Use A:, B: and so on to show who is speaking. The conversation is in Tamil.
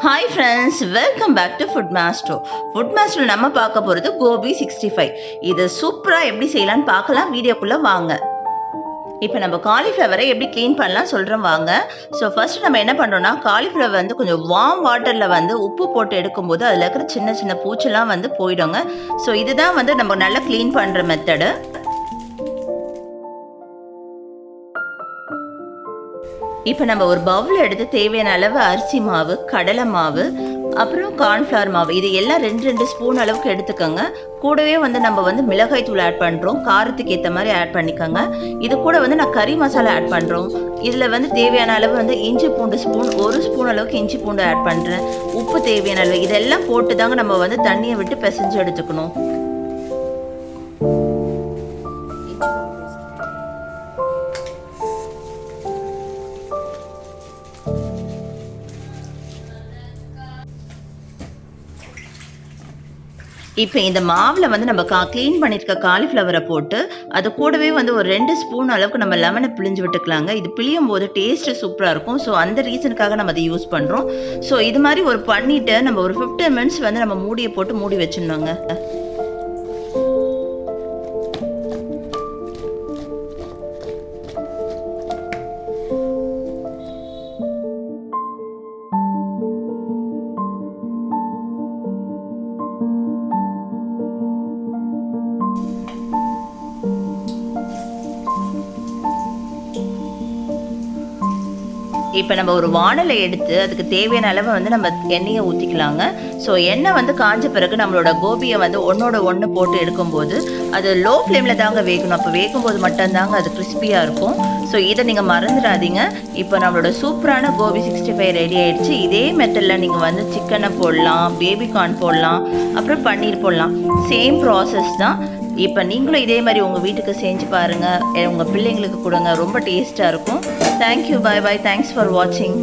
A: Hi friends, welcome back to food master. Food master நம்ம பார்க்க போகிறது கோபி 65. இது சூப்பராக எப்படி செய்யலான்னு பார்க்கலாம். வீடியோக்குள்ளே வாங்க. இப்போ நம்ம காலிஃப்ளவரை எப்படி க்ளீன் பண்ணலாம் சொல்கிறோம் வாங்க. ஸோ ஃபர்ஸ்ட் நம்ம என்ன பண்ணுறோம்னா, காலிஃப்ளவர் வந்து கொஞ்சம் வார்ம் வாட்டரில் வந்து உப்பு போட்டு எடுக்கும்போது அதில் இருக்கிற சின்ன சின்ன பூச்செல்லாம் வந்து போயிடுங்க. ஸோ இதுதான் வந்து நம்ம நல்லா க்ளீன் பண்ணுற மெத்தடு. இப்போ நம்ம ஒரு பவுல் எடுத்து தேவையான அளவு அரிசி மாவு, கடலை மாவு, அப்புறம் கார்ன்ஃப்ளவர் மாவு, இது எல்லாம் 2 ஸ்பூன் அளவுக்கு எடுத்துக்கோங்க. கூடவே வந்து நம்ம வந்து மிளகாய் தூள் ஆட் பண்ணுறோம். காரத்துக்கு ஏற்ற மாதிரி ஆட் பண்ணிக்கோங்க. இது கூட வந்து நான் கறி மசாலா ஆட் பண்ணுறோம். இதில் வந்து தேவையான அளவு வந்து இஞ்சி பூண்டு ஸ்பூன், 1 ஸ்பூன் அளவுக்கு இஞ்சி பூண்டு ஆட் பண்ணுறேன். உப்பு தேவையான அளவு, இதெல்லாம் போட்டு தாங்க நம்ம வந்து தண்ணியை விட்டு பிசைஞ்சு எடுத்துக்கணும். இப்போ இந்த மாவில் வந்து நம்ம க்ளீன் பண்ணியிருக்க காலிஃப்ளவரை போட்டு அது கூடவே வந்து ஒரு 2 ஸ்பூன் அளவுக்கு நம்ம லெமனை பிழிஞ்சு விட்டுக்கலாங்க. இது பிழியும் போது டேஸ்ட்டு சூப்பராக இருக்கும். ஸோ அந்த ரீசனுக்காக நம்ம அதை யூஸ் பண்ணுறோம். ஸோ இது மாதிரி பண்ணிவிட்டு நம்ம ஒரு 15 மினிட்ஸ் வந்து நம்ம மூடியை போட்டு மூடி வச்சிடணுங்க. இப்போ நம்ம ஒரு வானலை எடுத்து அதுக்கு தேவையான அளவு வந்து நம்ம எண்ணெயை ஊற்றிக்கலாங்க. ஸோ எண்ணெய் வந்து காஞ்ச பிறகு நம்மளோட கோபியை வந்து ஒன்றோட ஒன்று போட்டு எடுக்கும்போது அது லோ ஃப்ளேமில் தாங்க வேகணும். அப்போ வேகும்போது மட்டும்தாங்க அது கிறிஸ்பியாக இருக்கும். ஸோ இதை நீங்கள் மறந்துடாதீங்க. இப்போ நம்மளோட சூப்பரான கோபி 65 ரெடி ஆகிடுச்சு. இதே மெத்தடில் நீங்கள் வந்து சிக்கனை போடலாம், பேபி கார்ன் போடலாம், அப்புறம் பன்னீர் போடலாம். சேம் ப்ராசஸ் தான். இப்போ நீங்களும் இதே மாதிரி உங்கள் வீட்டுக்கு செஞ்சு பாருங்கள். உங்கள் பிள்ளைங்களுக்கு கொடுங்க, ரொம்ப டேஸ்ட்டாக இருக்கும். Thank you, bye bye, thanks for வாட்சிங்.